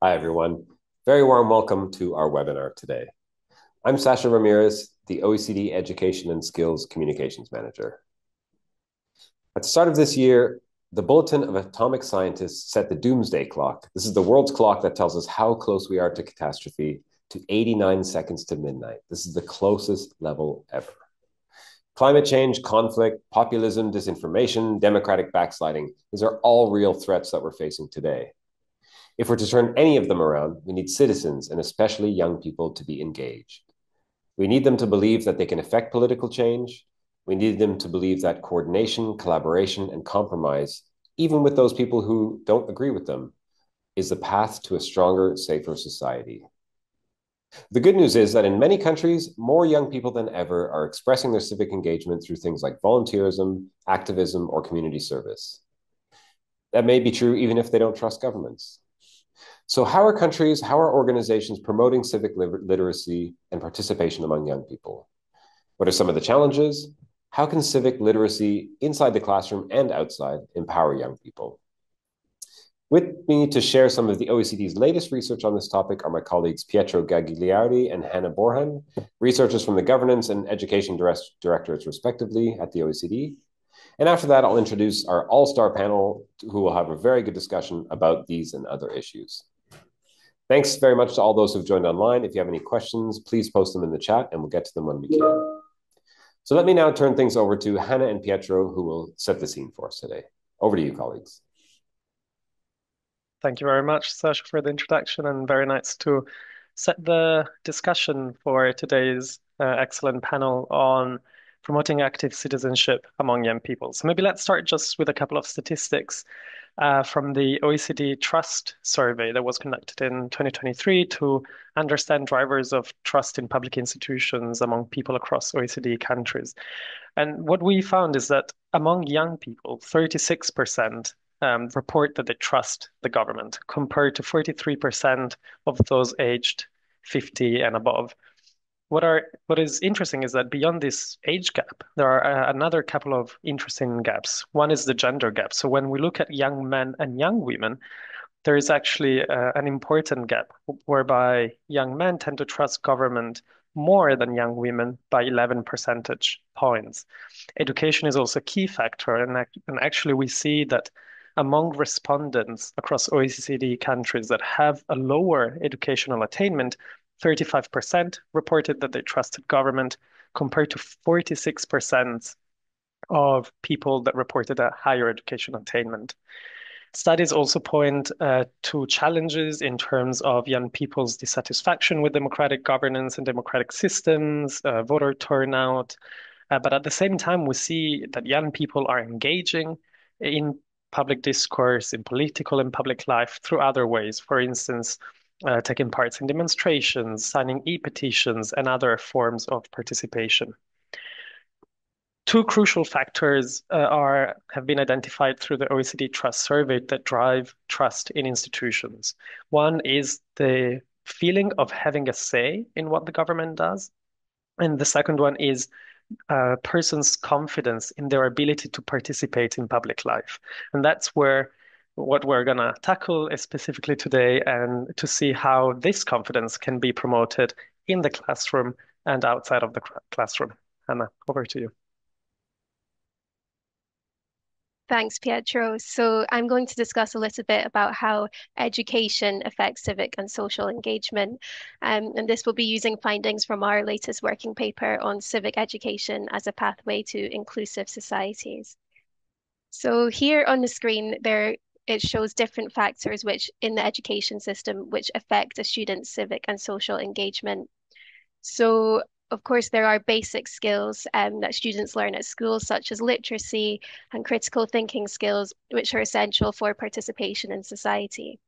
Hi, everyone. Very warm welcome to our webinar today. I'm Sasha Ramirez, the OECD Education and Skills Communications Manager. At the start of this year, the Bulletin of Atomic Scientists set the doomsday clock. This is the world's clock that tells us how close we are to catastrophe, to 89 seconds to midnight. This is the closest level ever. Climate change, conflict, populism, disinformation, democratic backsliding, these are all real threats that we're facing today. If we're to turn any of them around, we need citizens, and especially young people, to be engaged. We need them to believe that they can affect political change. We need them to believe that coordination, collaboration, and compromise, even with those people who don't agree with them, is the path to a stronger, safer society. The good news is that in many countries, more young people than ever are expressing their civic engagement through things like volunteerism, activism, or community service. That may be true even if they don't trust governments. So how are organizations promoting civic literacy and participation among young people? What are some of the challenges? How can civic literacy inside the classroom and outside empower young people? With me to share some of the OECD's latest research on this topic are my colleagues Pietro Gagliardi and Hannah Borhan, researchers from the Governance and Education Directorates, respectively, at the OECD. And after that, I'll introduce our all-star panel, who will have a very good discussion about these and other issues. Thanks very much to all those who've joined online. If you have any questions, please post them in the chat and we'll get to them when we can. So let me now turn things over to Hannah and Pietro, who will set the scene for us today. Over to you, colleagues. Thank you very much, Sasha, for the introduction, and very nice to set the discussion for today's excellent panel on promoting active citizenship among young people. So maybe let's start just with a couple of statistics from the OECD Trust Survey that was conducted in 2023 to understand drivers of trust in public institutions among people across OECD countries. And what we found is that among young people, 36% report that they trust the government, compared to 43% of those aged 50 and above. What is interesting is that beyond this age gap, there are another couple of interesting gaps. One is the gender gap. So when we look at young men and young women, there is actually an important gap whereby young men tend to trust government more than young women by 11 percentage points. Education is also a key factor, and actually we see that among respondents across OECD countries that have a lower educational attainment, 35% reported that they trusted government compared to 46% of people that reported a higher education attainment. Studies also point to challenges in terms of young people's dissatisfaction with democratic governance and democratic systems, voter turnout. But at the same time, we see that young people are engaging in public discourse, in political and public life through other ways. For instance, taking parts in demonstrations, signing e-petitions, and other forms of participation. Two crucial factors have been identified through the OECD Trust Survey that drive trust in institutions. One is the feeling of having a say in what the government does, and the second one is a person's confidence in their ability to participate in public life. And that's where what we're going to tackle specifically today, and to see how this confidence can be promoted in the classroom and outside of the classroom. Hannah, over to you. Thanks, Pietro. So I'm going to discuss a little bit about how education affects civic and social engagement. And this will be using findings from our latest working paper on civic education as a pathway to inclusive societies. So here on the screen, it shows different factors which in the education system which affect a student's civic and social engagement. So, of course, there are basic skills that students learn at school, such as literacy and critical thinking skills, which are essential for participation in society.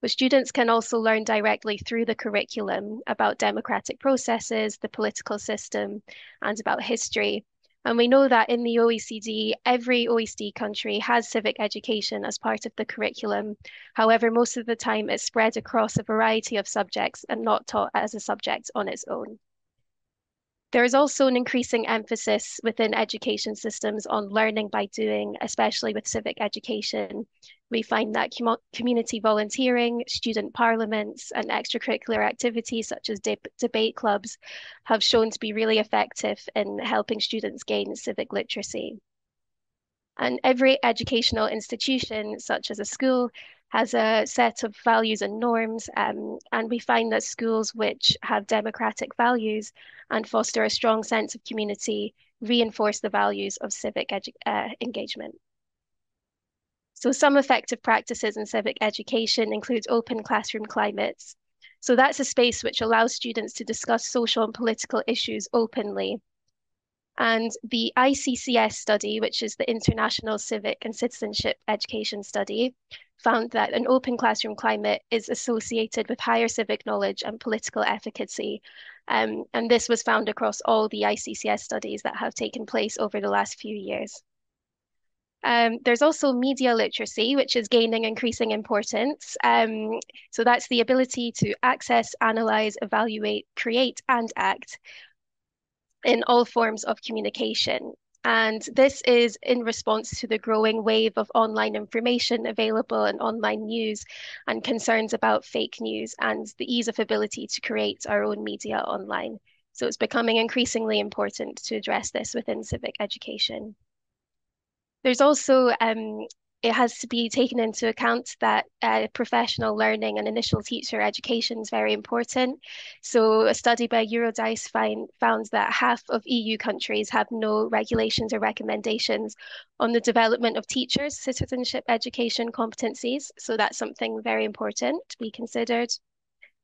But students can also learn directly through the curriculum about democratic processes, the political system, and about history. And we know that in the OECD, every OECD country has civic education as part of the curriculum. However, most of the time it's spread across a variety of subjects and not taught as a subject on its own. There's also an increasing emphasis within education systems on learning by doing, especially with civic education. We find that community volunteering, student parliaments, and extracurricular activities such as debate clubs have shown to be really effective in helping students gain civic literacy. And every educational institution, such as a school, has a set of values and norms. And we find that schools which have democratic values and foster a strong sense of community reinforce the values of civic engagement. So some effective practices in civic education include open classroom climates. So that's a space which allows students to discuss social and political issues openly. And the ICCS study, which is the International Civic and Citizenship Education Study, found that an open classroom climate is associated with higher civic knowledge and political efficacy. And this was found across all the ICCS studies that have taken place over the last few years. There's also media literacy, which is gaining increasing importance. So that's the ability to access, analyze, evaluate, create, and act in all forms of communication. And this is in response to the growing wave of online information available and online news and concerns about fake news and the ease of ability to create our own media online. So it's becoming increasingly important to address this within civic education. There's also it has to be taken into account that professional learning and initial teacher education is very important. So a study by Eurodice found that half of EU countries have no regulations or recommendations on the development of teachers' citizenship education competencies. So that's something very important to be considered.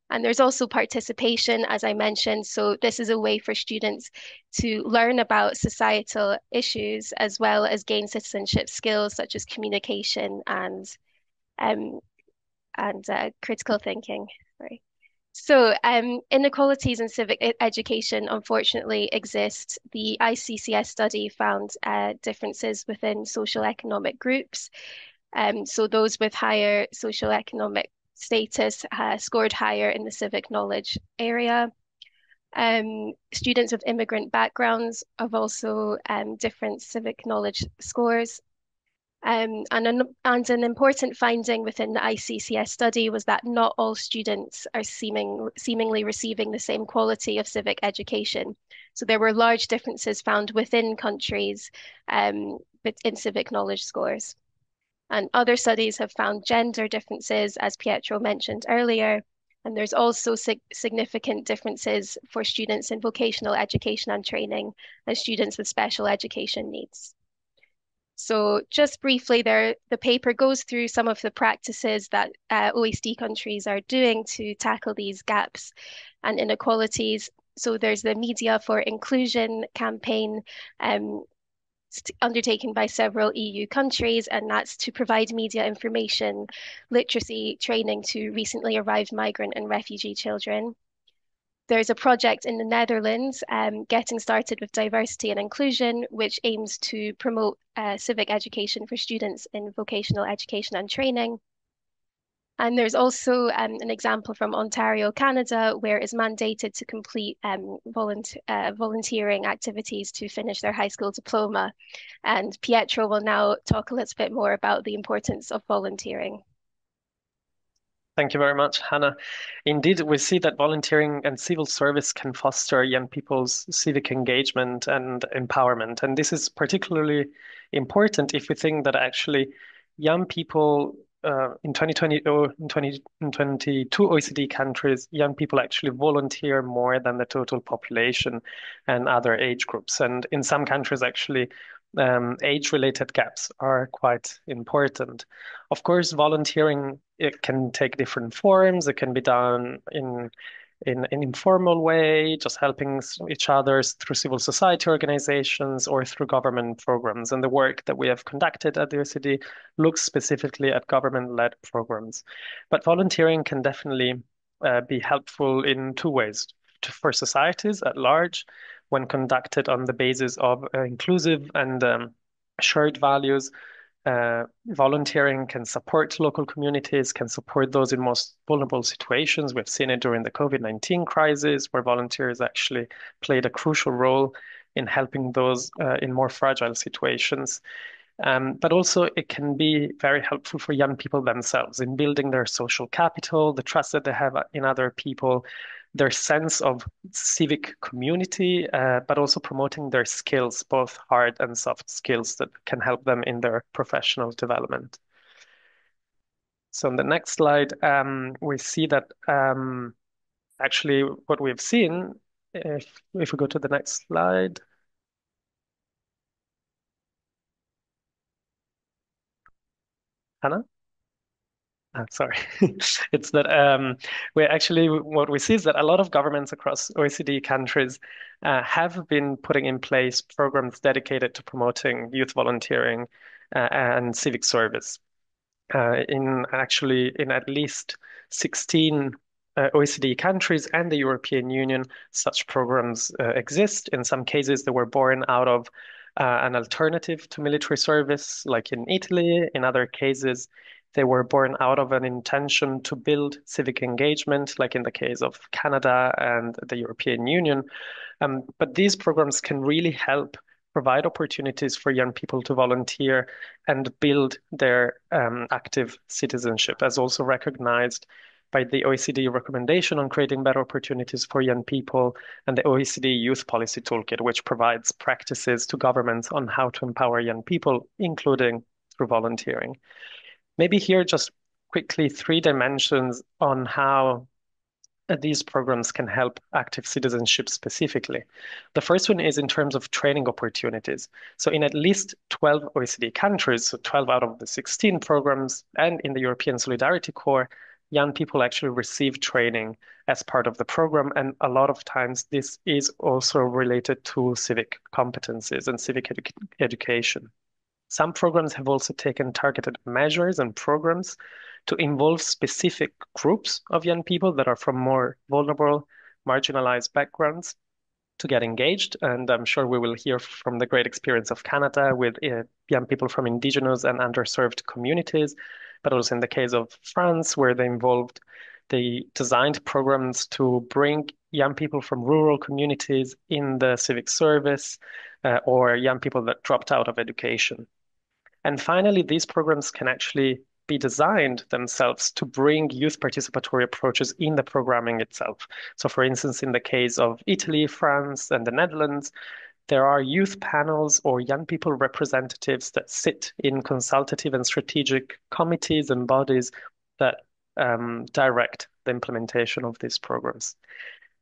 And there's also participation, as I mentioned. So this is a way for students to learn about societal issues as well as gain citizenship skills such as communication um, and critical thinking. Sorry. So inequalities in civic education unfortunately exist. The ICCS study found differences within social economic groups. So those with higher socioeconomic status scored higher in the civic knowledge area. Students with immigrant backgrounds have also different civic knowledge scores. And an important finding within the ICCS study was that not all students are seemingly receiving the same quality of civic education. So there were large differences found within countries in civic knowledge scores. And other studies have found gender differences, as Pietro mentioned earlier. And there's also significant differences for students in vocational education and training and students with special education needs. So just briefly there, the paper goes through some of the practices that OECD countries are doing to tackle these gaps and inequalities. So there's the Media for Inclusion campaign, undertaken by several EU countries, and that's to provide media information, literacy training to recently arrived migrant and refugee children. There's a project in the Netherlands, Getting Started with Diversity and Inclusion, which aims to promote civic education for students in vocational education and training. And there's also an example from Ontario, Canada, where it's mandated to complete volunteering activities to finish their high school diploma. And Pietro will now talk a little bit more about the importance of volunteering. Thank you very much, Hannah. Indeed, we see that volunteering and civil service can foster young people's civic engagement and empowerment. And this is particularly important if we think that actually young people in 2020 or in 2022 OECD countries, young people actually volunteer more than the total population and other age groups. And in some countries, actually, age-related gaps are quite important. Of course, volunteering, it can take different forms. It can be done in an informal way, just helping each other through civil society organizations or through government programs. And the work that we have conducted at the OECD looks specifically at government-led programs. But volunteering can definitely be helpful in two ways. For societies at large, when conducted on the basis of inclusive and shared values, volunteering can support local communities, can support those in most vulnerable situations. We've seen it during the COVID-19 crisis, where volunteers actually played a crucial role in helping those in more fragile situations. But also, it can be very helpful for young people themselves in building their social capital, the trust that they have in other people, their sense of civic community, but also promoting their skills, both hard and soft skills that can help them in their professional development. So, on the next slide, we see that actually what we've seen, if we go to the next slide. Hannah? Sorry, it's that we actually what we see is that a lot of governments across OECD countries have been putting in place programs dedicated to promoting youth volunteering and civic service. In at least 16 OECD countries and the European Union, such programs exist. In some cases, they were born out of an alternative to military service, like in Italy. In other cases, they were born out of an intention to build civic engagement, like in the case of Canada and the European Union. But these programs can really help provide opportunities for young people to volunteer and build their active citizenship, as also recognized by the OECD recommendation on creating better opportunities for young people and the OECD Youth Policy Toolkit, which provides practices to governments on how to empower young people, including through volunteering. Maybe here, just quickly, three dimensions on how these programs can help active citizenship specifically. The first one is in terms of training opportunities. So in at least 12 OECD countries, so 12 out of the 16 programs, and in the European Solidarity Corps, young people actually receive training as part of the program. And a lot of times this is also related to civic competencies and civic education. Some programs have also taken targeted measures and programs to involve specific groups of young people that are from more vulnerable, marginalized backgrounds to get engaged. And I'm sure we will hear from the great experience of Canada with young people from indigenous and underserved communities, but also in the case of France, where they designed programs to bring young people from rural communities in the civic service or young people that dropped out of education. And finally, these programs can actually be designed themselves to bring youth participatory approaches in the programming itself. So, for instance, in the case of Italy, France, and the Netherlands, there are youth panels or young people representatives that sit in consultative and strategic committees and bodies that direct the implementation of these programs.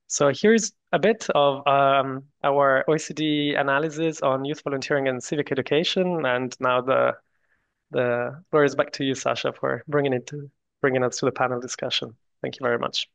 So here's a bit of our OECD analysis on youth volunteering and civic education. And now the floor is back to you, Sasha, for bringing us to the panel discussion. Thank you very much.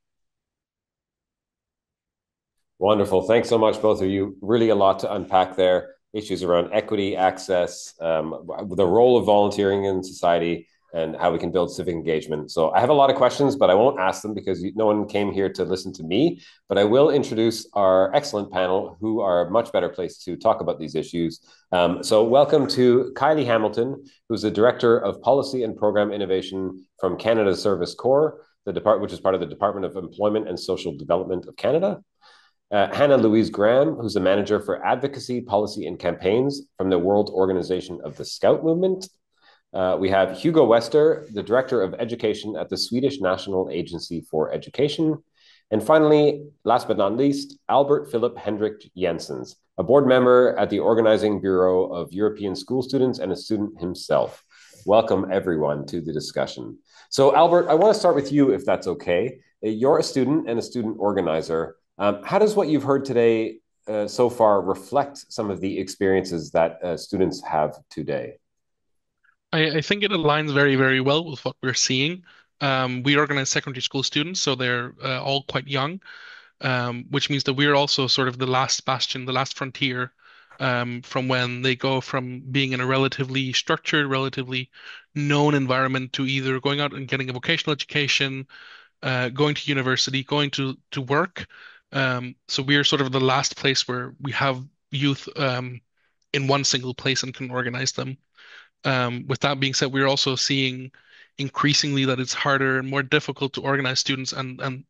Wonderful. Thanks so much, both of you. Really a lot to unpack there. Issues around equity, access, the role of volunteering in society, and how we can build civic engagement. So I have a lot of questions, but I won't ask them because no one came here to listen to me. But I will introduce our excellent panel, who are much better placed to talk about these issues. So welcome to Kylie Hamilton, who's the Director of Policy and Program Innovation from Canada Service Corps, which is part of the Department of Employment and Social Development of Canada. Hannah Louise Graham, who's the Manager for Advocacy, Policy, and Campaigns from the World Organization of the Scout Movement. We have Hugo Wester, the Director of Education at the Swedish National Agency for Education. And finally, last but not least, Albert Philip Hendrik Jensens, a board member at the Organizing Bureau of European School Students and a student himself. Welcome, everyone, to the discussion. So, Albert, I want to start with you, if that's okay. You're a student and a student organizer. How does what you've heard today so far reflect some of the experiences that students have today? I think it aligns very, very well with what we're seeing. We organize secondary school students, so they're all quite young, which means that we're also sort of the last bastion, the last frontier from when they go from being in a relatively structured, relatively known environment to either going out and getting a vocational education, going to university, going to work. So we are sort of the last place where we have youth in one single place and can organize them. With that being said, we're also seeing increasingly that it's harder and more difficult to organize students, and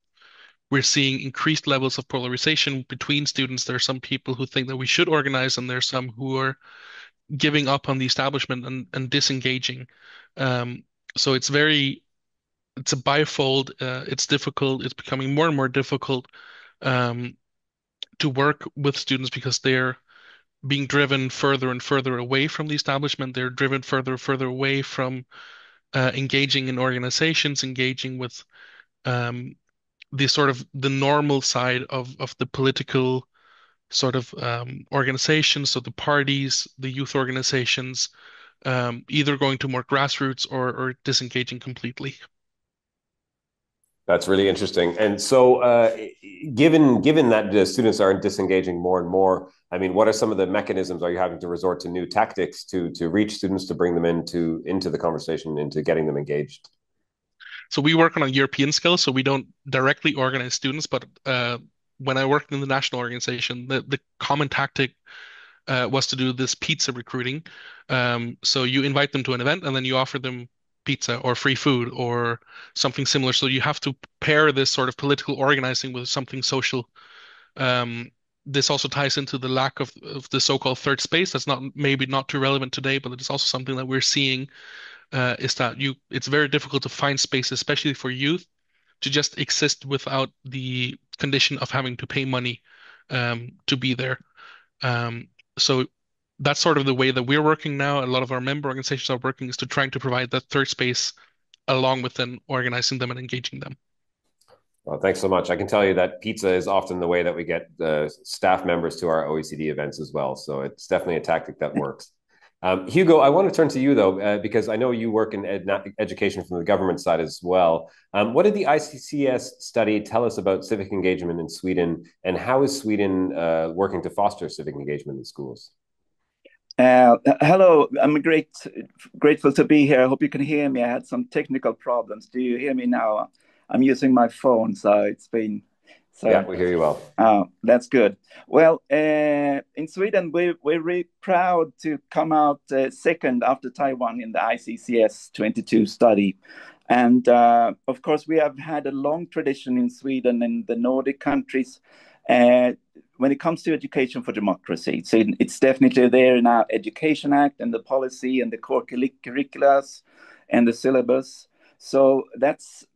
we're seeing increased levels of polarization between students. There are some people who think that we should organize, and there's some who are giving up on the establishment and disengaging. Um, so it's a bifold. It's difficult. It's becoming more and more difficult um, to work with students because they're being driven further and further away from the establishment. They're driven further and further away from engaging in organizations, engaging with um, the sort of the normal side of the political sort of organizations, so the parties, the youth organizations, either going to more grassroots or disengaging completely. That's really interesting. And so, given that the students are disengaging more and more, I mean, what are some of the mechanisms? Are you having to resort to new tactics to reach students, to bring them into the conversation, into getting them engaged? So we work on a European scale, so we don't directly organize students, but when I worked in the national organization, the common tactic was to do this pizza recruiting. So you invite them to an event and then you offer them pizza or free food or something similar. So you have to pair this sort of political organizing with something social. Um, this also ties into the lack of the so-called third space. That's not maybe not too relevant today, but it's also something that we're seeing is that it's very difficult to find space, especially for youth, to just exist without the condition of having to pay money to be there. Um, so that's sort of the way that we're working now. A lot of our member organizations are working is to trying to provide that third space along with then organizing them and engaging them. Well, thanks so much. I can tell you that pizza is often the way that we get staff members to our OECD events as well. So it's definitely a tactic that works. Hugo, I want to turn to you though, because I know you work in education from the government side as well. What did the ICCS study tell us about civic engagement in Sweden, and how is Sweden working to foster civic engagement in schools? Hello, I'm grateful to be here. I hope you can hear me. I had some technical problems. Do you hear me now? I'm using my phone, so it's been so. Yeah, we hear you well. That's good. Well, in Sweden, we're really proud to come out second after Taiwan in the ICCS 22 study. And of course, we have had a long tradition in Sweden and the Nordic countries when it comes to education for democracy. So it's definitely there in our Education Act and the policy and the core curricula and the syllabus. So that's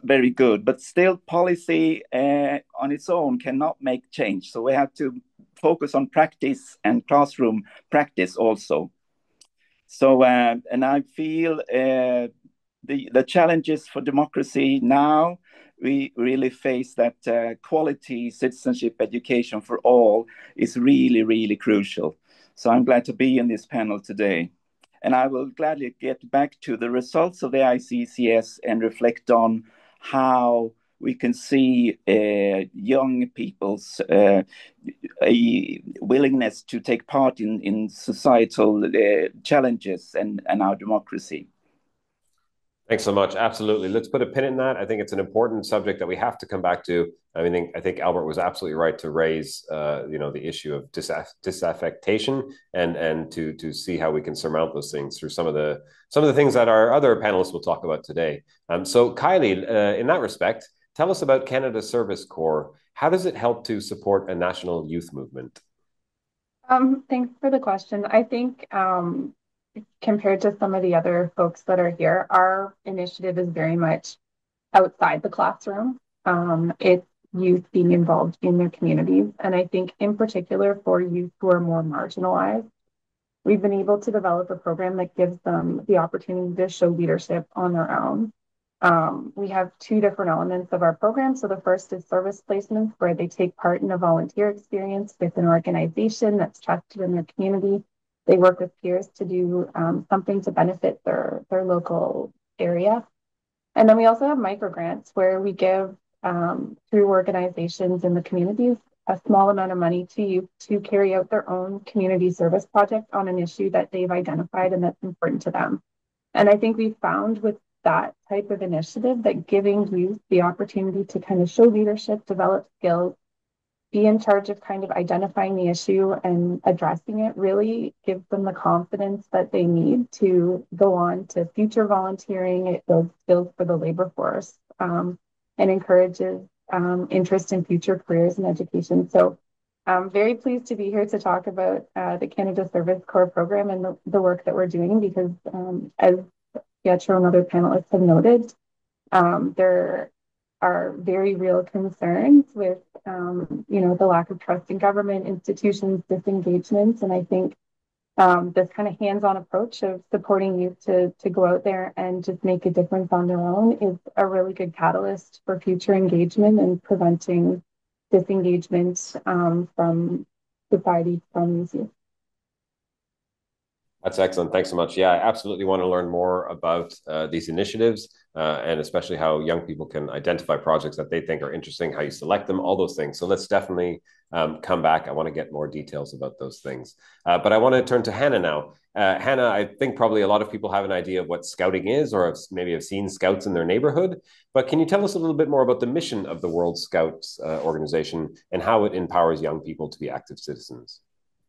very good. But still, policy on its own cannot make change. So we have to focus on practice and classroom practice also. So, and I feel the challenges for democracy now, we really face that quality citizenship education for all is really, really crucial. So I'm glad to be in this panel today. And I will gladly get back to the results of the ICCS and reflect on how we can see young people's willingness to take part in societal challenges and our democracy. Thanks so much. Absolutely. Let's put a pin in that. I think it's an important subject that we have to come back to. I think Albert was absolutely right to raise, the issue of disaffectation and to see how we can surmount those things through some of the things that our other panelists will talk about today. So Kylie, in that respect, tell us about Canada Service Corps. How does it help to support a national youth movement? Thanks for the question. I think compared to some of the other folks that are here, our initiative is very much outside the classroom. It's youth being involved in their communities. And I think in particular for youth who are more marginalized, we've been able to develop a program that gives them the opportunity to show leadership on their own. We have two different elements of our program. So the first is service placements, where they take part in a volunteer experience with an organization that's trusted in their community. They work with peers to do something to benefit their local area. And then we also have microgrants where we give through organizations in the communities a small amount of money to youth to carry out their own community service project on an issue that they've identified and that's important to them. And I think we found with that type of initiative that giving youth the opportunity to kind of show leadership, develop skills, be in charge of kind of identifying the issue and addressing it really gives them the confidence that they need to go on to future volunteering. It builds skills for the labor force, and encourages interest in future careers in education. So I'm very pleased to be here to talk about the Canada Service Corps program and the work that we're doing, because as Pietro and other panelists have noted, there are very real concerns with the lack of trust in government institutions, disengagement. And I think this kind of hands-on approach of supporting youth to go out there and just make a difference on their own is a really good catalyst for future engagement and preventing disengagement from society, from these youth. That's excellent. Thanks so much. Yeah, I absolutely want to learn more about these initiatives and especially how young people can identify projects that they think are interesting, how you select them, all those things. So let's definitely come back. I want to get more details about those things. But I want to turn to Hannah now. Hannah, I think probably a lot of people have an idea of what scouting is, or maybe have seen scouts in their neighborhood. But can you tell us a little bit more about the mission of the World Scouts organization and how it empowers young people to be active citizens?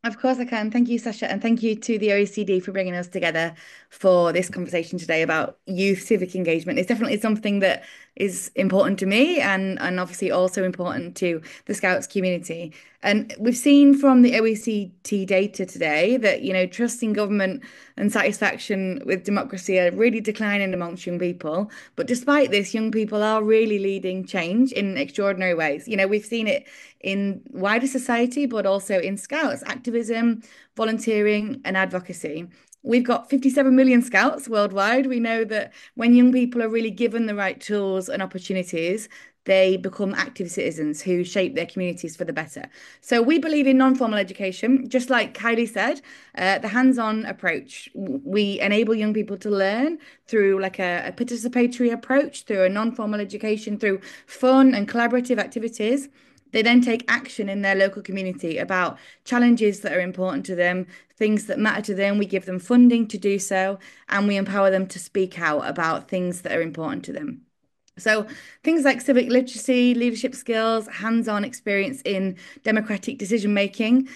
Of course I can. Thank you, Sasha. And thank you to the OECD for bringing us together for this conversation today about youth civic engagement. It's definitely something that is important to me and obviously also important to the Scouts community. And we've seen from the OECD data today that, trust in government and satisfaction with democracy are really declining amongst young people. But despite this, young people are really leading change in extraordinary ways. We've seen it in wider society, but also in Scouts, activism, volunteering, and advocacy. We've got 57 million Scouts worldwide. We know that when young people are really given the right tools and opportunities, they become active citizens who shape their communities for the better. So we believe in non-formal education, just like Kylie said, the hands-on approach. We enable young people to learn through like a participatory approach, through a non-formal education, through fun and collaborative activities. They then take action in their local community about challenges that are important to them, things that matter to them. We give them funding to do so, and we empower them to speak out about things that are important to them. So things like civic literacy, leadership skills, hands-on experience in democratic decision-making.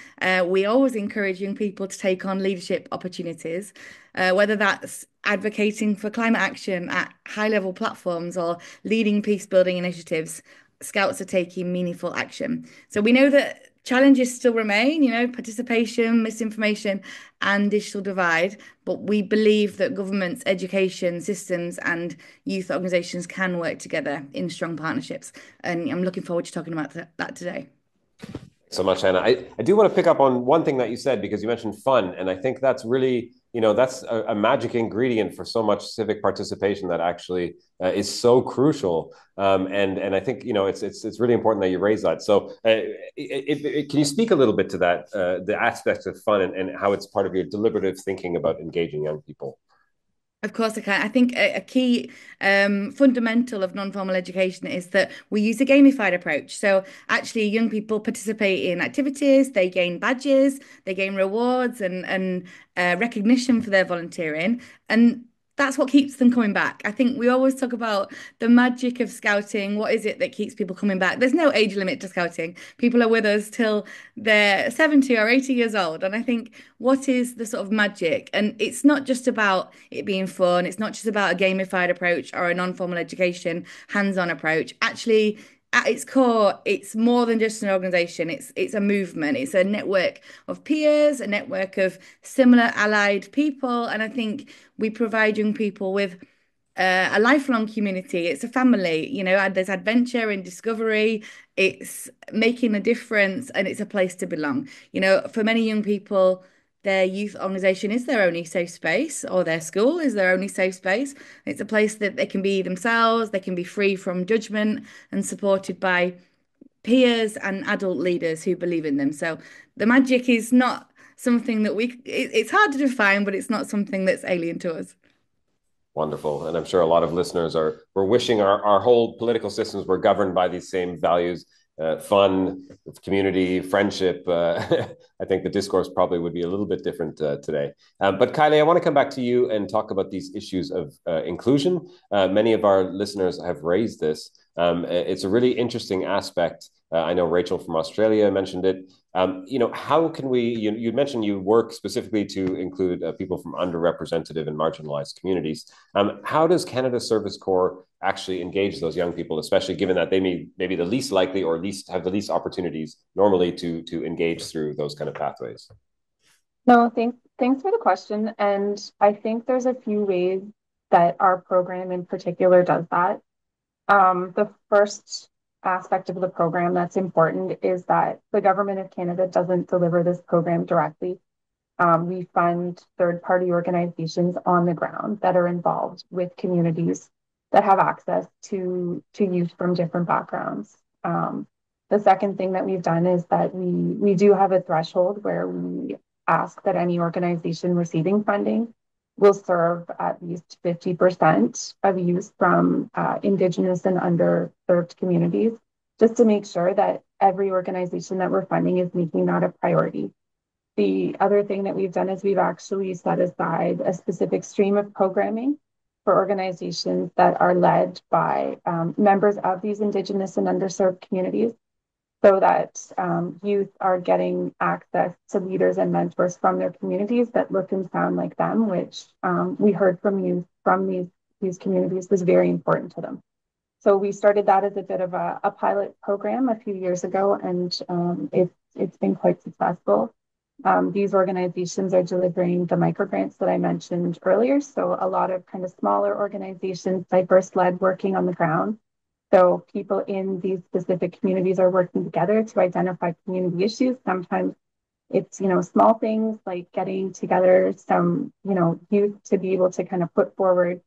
We always encourage young people to take on leadership opportunities, whether that's advocating for climate action at high-level platforms or leading peace-building initiatives. Scouts are taking meaningful action. So we know that challenges still remain, participation, misinformation, and digital divide. But we believe that governments, education systems, and youth organisations can work together in strong partnerships. And I'm looking forward to talking about that today. So much, Hannah. I do want to pick up on one thing that you said, because you mentioned fun. And I think that's really, that's a magic ingredient for so much civic participation that actually is so crucial. And I think, it's really important that you raise that. So can you speak a little bit to that, the aspects of fun and how it's part of your deliberative thinking about engaging young people? Of course I can. I think a key fundamental of non-formal education is that we use a gamified approach. So actually young people participate in activities, they gain badges, they gain rewards and recognition for their volunteering. And that's what keeps them coming back. I think we always talk about the magic of scouting. What is it that keeps people coming back? There's no age limit to scouting. People are with us till they're 70 or 80 years old. And I think what is the sort of magic? And it's not just about it being fun. It's not just about a gamified approach or a non-formal education, hands-on approach. Actually, at its core, it's more than just an organization. It's a movement. It's a network of peers, a network of similar allied people. And I think we provide young people with a lifelong community. It's a family, there's adventure and discovery. It's making a difference, and it's a place to belong. For many young people, their youth organisation is their only safe space, or their school is their only safe space. It's a place that they can be themselves, they can be free from judgment and supported by peers and adult leaders who believe in them. So the magic is not something that it's hard to define, but it's not something that's alien to us. Wonderful. And I'm sure a lot of listeners were wishing our whole political systems were governed by these same values. Fun, community, friendship. I think the discourse probably would be a little bit different today. But Kylie, I want to come back to you and talk about these issues of inclusion. Many of our listeners have raised this. It's a really interesting aspect I know Rachel from Australia mentioned it. How can we, you mentioned you work specifically to include people from underrepresented and marginalized communities. How does Canada Service Corps actually engage those young people, especially given that they may be the least likely or least have the least opportunities normally to engage through those kind of pathways? No, thanks for the question. And I think there's a few ways that our program in particular does that. The first aspect of the program that's important is that the Government of Canada doesn't deliver this program directly. We fund third-party organizations on the ground that are involved with communities that have access to youth from different backgrounds. The second thing that we've done is that we do have a threshold where we ask that any organization receiving funding will serve at least 50% of youth from Indigenous and underserved communities, just to make sure that every organization that we're funding is making that a priority. The other thing that we've done is we've actually set aside a specific stream of programming for organizations that are led by members of these Indigenous and underserved communities, so that youth are getting access to leaders and mentors from their communities that look and sound like them, which we heard from youth from these communities was very important to them. So we started that as a bit of a pilot program a few years ago, and it's been quite successful. These organizations are delivering the microgrants that I mentioned earlier. So a lot of kind of smaller organizations, diverse-led, working on the ground. So people in these specific communities are working together to identify community issues. Sometimes it's, small things like getting together some, youth to be able to kind of put forward,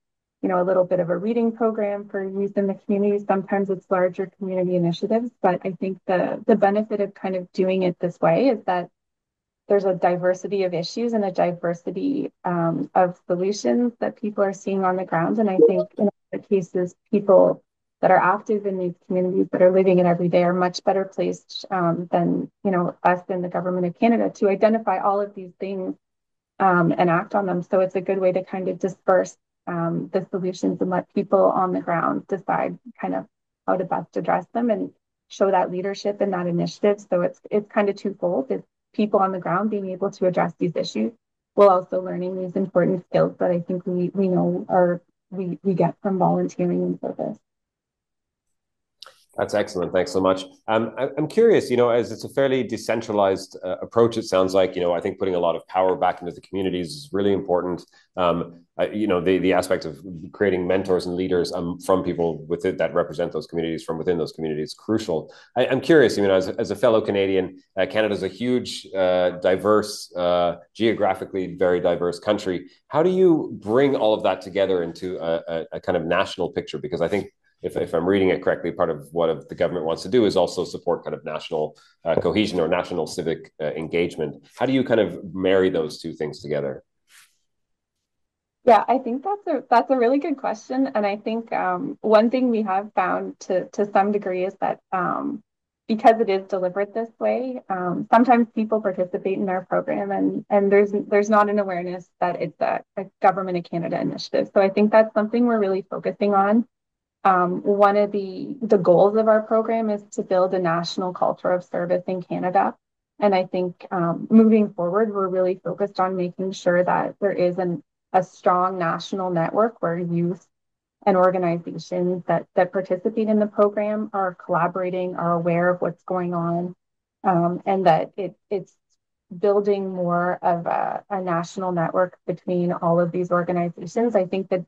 a little bit of a reading program for youth in the community. Sometimes it's larger community initiatives, but I think the benefit of kind of doing it this way is that there's a diversity of issues and a diversity of solutions that people are seeing on the ground. And I think in other cases, people that are active in these communities that are living it every day are much better placed than us in the Government of Canada to identify all of these things and act on them. So it's a good way to kind of disperse the solutions and let people on the ground decide kind of how to best address them and show that leadership and that initiative. So it's kind of twofold. It's people on the ground being able to address these issues while also learning these important skills that I think we know we get from volunteering and service. That's excellent. Thanks so much. I'm curious, as it's a fairly decentralized approach, it sounds like, I think putting a lot of power back into the communities is really important. The aspect of creating mentors and leaders from people with it that represent those communities from within those communities is crucial. I'm curious, as a fellow Canadian, Canada's a huge, diverse, geographically very diverse country. How do you bring all of that together into a kind of national picture? Because I think if I'm reading it correctly, part of what the government wants to do is also support kind of national cohesion or national civic engagement. How do you kind of marry those two things together? Yeah, I think that's a really good question. And I think one thing we have found to some degree is that because it is delivered this way, sometimes people participate in our program and there's not an awareness that it's a Government of Canada initiative. So I think that's something we're really focusing on. One of the goals of our program is to build a national culture of service in Canada. And I think moving forward, we're really focused on making sure that there is a strong national network where youth and organizations that participate in the program are collaborating, are aware of what's going on, and that it's building more of a national network between all of these organizations. I think that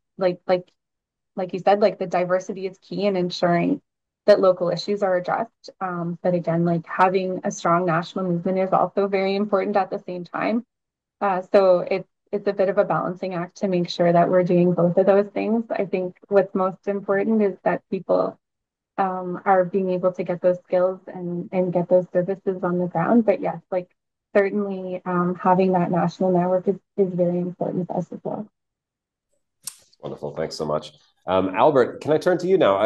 like you said, like the diversity is key in ensuring that local issues are addressed. But again, like having a strong national movement is also very important at the same time. So it's a bit of a balancing act to make sure that we're doing both of those things. I think what's most important is that people are being able to get those skills and get those services on the ground. But yes, like certainly having that national network is very important to us as well. Wonderful. Thanks so much. Albert, can I turn to you now?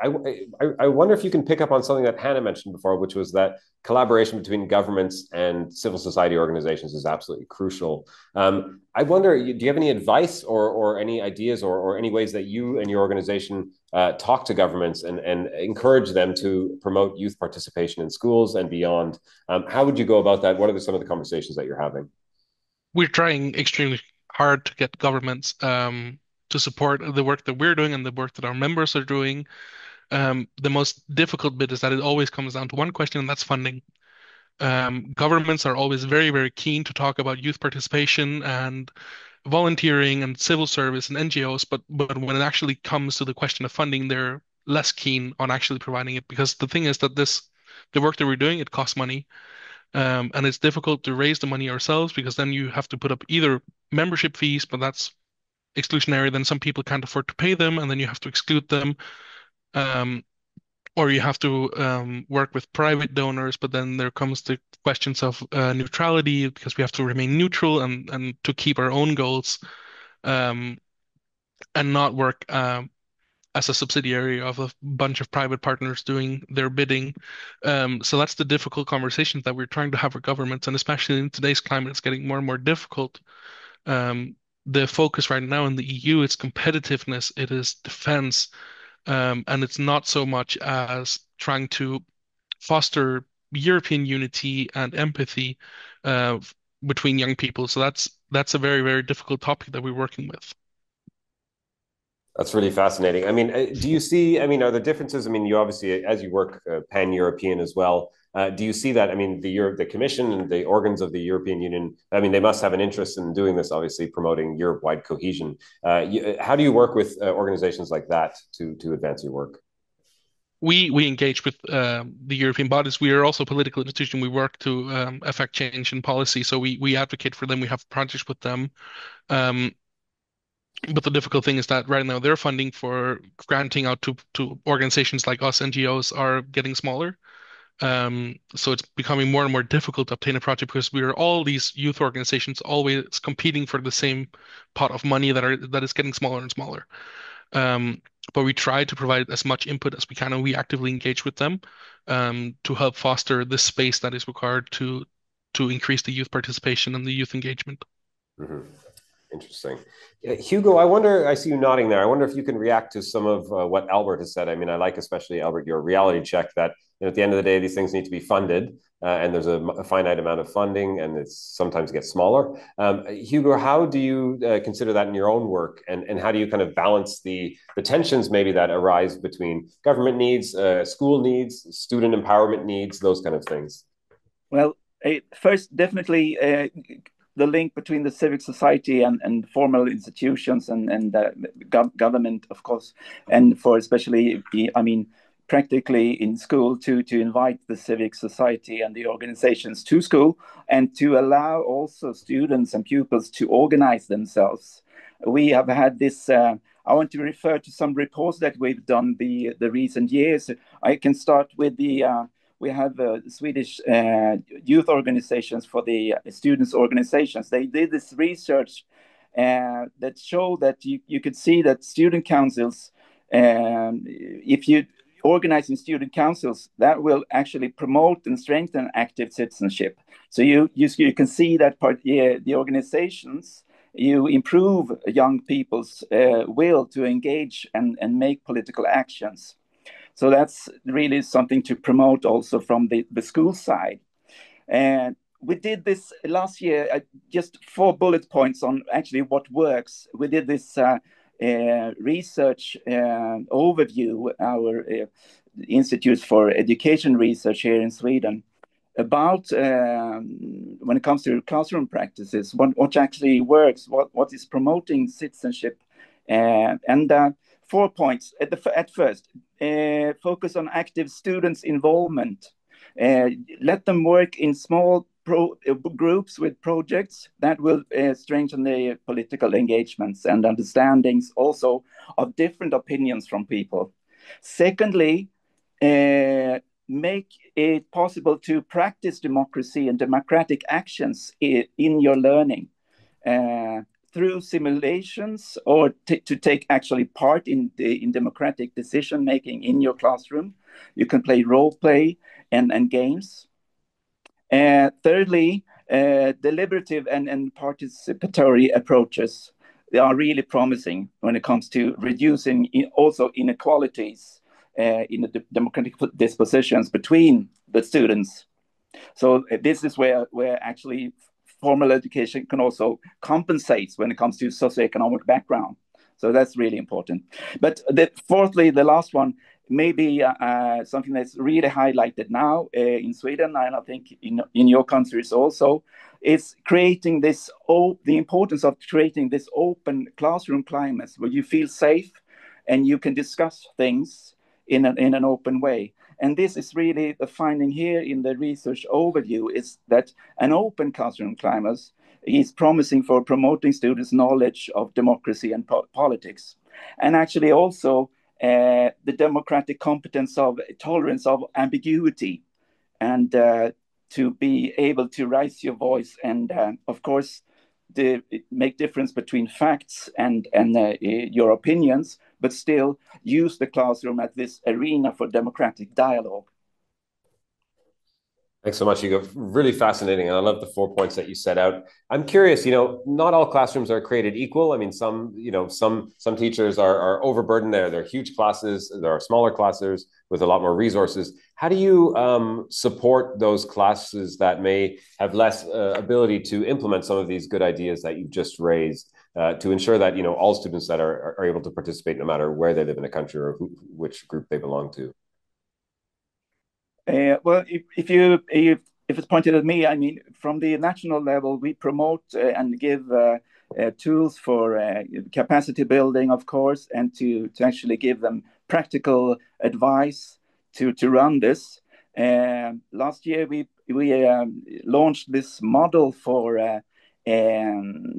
I wonder if you can pick up on something that Hannah mentioned before, which was that collaboration between governments and civil society organizations is absolutely crucial. I wonder, do you have any advice or any ideas or any ways that you and your organization talk to governments and encourage them to promote youth participation in schools and beyond? How would you go about that? What are some of the conversations that you're having? We're trying extremely hard to get governments to support the work that we're doing and the work that our members are doing. The most difficult bit is that it always comes down to one question, and that's funding. Governments are always very, very keen to talk about youth participation and volunteering and civil service and NGOs, but when it actually comes to the question of funding, they're less keen on actually providing it because the thing is that the work that we're doing, it costs money. And it's difficult to raise the money ourselves because then you have to put up either membership fees, but that's exclusionary. Then some people can't afford to pay them, and then you have to exclude them. Or you have to work with private donors, but then there comes the questions of neutrality because we have to remain neutral and to keep our own goals and not work as a subsidiary of a bunch of private partners doing their bidding. So that's the difficult conversations that we're trying to have with governments, and especially in today's climate, it's getting more and more difficult. The focus right now in the EU is competitiveness, it is defense, and it's not so much as trying to foster European unity and empathy between young people. So that's a very, very difficult topic that we're working with. That's really fascinating. I mean, do you see, I mean, are there differences? I mean, you obviously, as you work pan-European as well, do you see that? I mean, the Commission and the organs of the European Union, I mean, they must have an interest in doing this, obviously, promoting Europe-wide cohesion. How do you work with organizations like that to advance your work? We engage with the European bodies. We are also a political institution. We work to affect change in policy. So we advocate for them. We have projects with them. But the difficult thing is that right now their funding for granting out to organizations like us, NGOs, are getting smaller. So it's becoming more and more difficult to obtain a project because we are all these youth organizations always competing for the same pot of money that is getting smaller and smaller. But we try to provide as much input as we can, and we actively engage with them to help foster this space that is required to increase the youth participation and the youth engagement. Mm-hmm. Interesting. Hugo, I wonder, I see you nodding there. I wonder if you can react to some of what Albert has said. I mean, I like especially, Albert, your reality check that at the end of the day, these things need to be funded and there's a finite amount of funding and it's sometimes gets smaller. Hugo, how do you consider that in your own work and how do you kind of balance the tensions maybe that arise between government needs, school needs, student empowerment needs, those kind of things? Well, first, definitely the link between the civic society and formal institutions and government, of course, and for especially, I mean, practically in school to invite the civic society and the organizations to school and to allow also students and pupils to organize themselves. We have had this, I want to refer to some reports that we've done the recent years. I can start with we have Swedish youth organizations for the students' organizations. They did this research that showed that you could see that student councils, if you organize in student councils, that will actually promote and strengthen active citizenship. So you can see that the organizations, you improve young people's will to engage and make political actions. So that's really something to promote also from the school side. And we did this last year, just 4 bullet points on actually what works. We did this research overview, our Institute for Education Research here in Sweden, about when it comes to classroom practices, what actually works, what is promoting citizenship. And 4 points. At first, focus on active students' involvement. Let them work in small groups with projects that will strengthen their political engagements and understandings also of different opinions from people. Secondly, make it possible to practice democracy and democratic actions in your learning. through simulations or to take actually part in democratic decision making in your classroom. You can play role play and games. Thirdly, deliberative and participatory approaches, they are really promising when it comes to reducing also inequalities in the democratic dispositions between the students. So this is where actually formal education can also compensate when it comes to socioeconomic background. So that's really important. But fourthly, the last one, maybe something that's really highlighted now in Sweden, and I think in your countries also, is creating this, the importance of creating this open classroom climate where you feel safe and you can discuss things in an open way. And this is really the finding here in the research overview, is that an open classroom climate is promising for promoting students' knowledge of democracy and politics. And actually also the democratic competence of tolerance of ambiguity, and to be able to raise your voice and, of course, make difference between facts and your opinions, but still use the classroom as this arena for democratic dialogue. Thanks so much, Hugo. Really fascinating. And I love the 4 points that you set out. I'm curious, not all classrooms are created equal. I mean, some teachers are overburdened there. They're huge classes. There are smaller classes with a lot more resources. How do you support those classes that may have less ability to implement some of these good ideas that you've just raised, to ensure that, all students that are able to participate no matter where they live in a country or which group they belong to? Well, if it's pointed at me, I mean, from the national level, we promote and give tools for capacity building, of course, and to actually give them practical advice to run this. Last year, we launched this model for a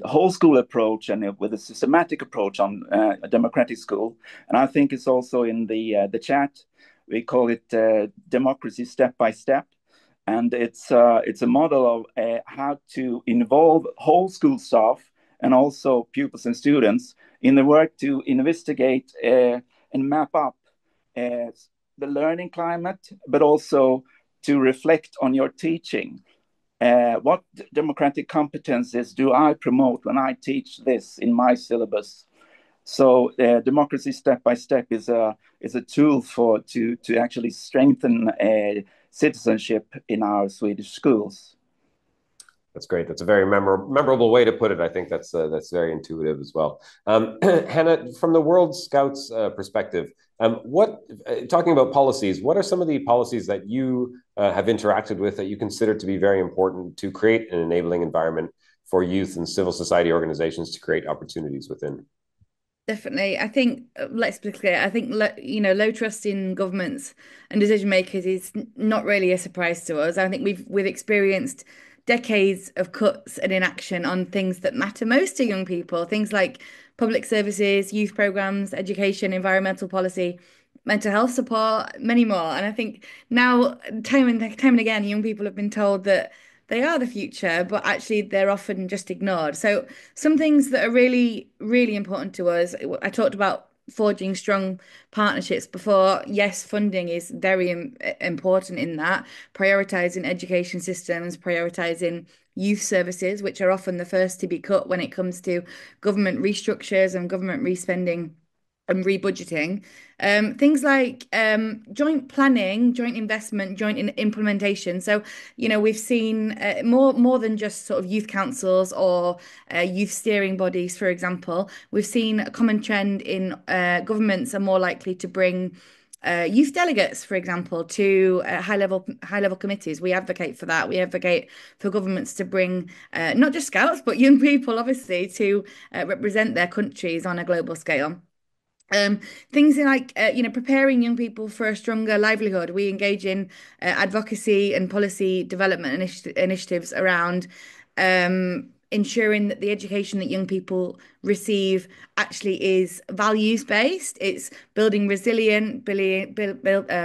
whole school approach and with a systematic approach on a democratic school. And I think it's also in the chat. We call it democracy step by step, and it's a model of how to involve whole school staff and also pupils and students in the work to investigate and map up the learning climate, but also to reflect on your teaching. What democratic competences do I promote when I teach this in my syllabus? So democracy step by step is a tool to actually strengthen citizenship in our Swedish schools. That's great. That's a very memorable way to put it. I think that's very intuitive as well. Hannah, from the World Scouts perspective, talking about policies, what are some of the policies that you have interacted with that you consider to be very important to create an enabling environment for youth and civil society organizations to create opportunities within? Definitely. I think, let's be clear, I think, low trust in governments and decision makers is not really a surprise to us. I think we've experienced decades of cuts and inaction on things that matter most to young people, things like public services, youth programs, education, environmental policy, mental health support, many more. And I think now, time and again, young people have been told that they are the future, but actually they're often just ignored. So some things that are really, really important to us, I talked about forging strong partnerships before. Yes, funding is very important in that, prioritizing education systems, prioritizing youth services, which are often the first to be cut when it comes to government restructures and government respending and rebudgeting. Things like joint planning, joint investment, joint implementation. So, we've seen more than just sort of youth councils or youth steering bodies, for example. We've seen a common trend in governments are more likely to bring youth delegates, for example, to high level committees. We advocate for that. We advocate for governments to bring not just Scouts, but young people, obviously, to represent their countries on a global scale. Things like preparing young people for a stronger livelihood. We engage in advocacy and policy development initiatives around ensuring that the education that young people receive actually is values-based. It's building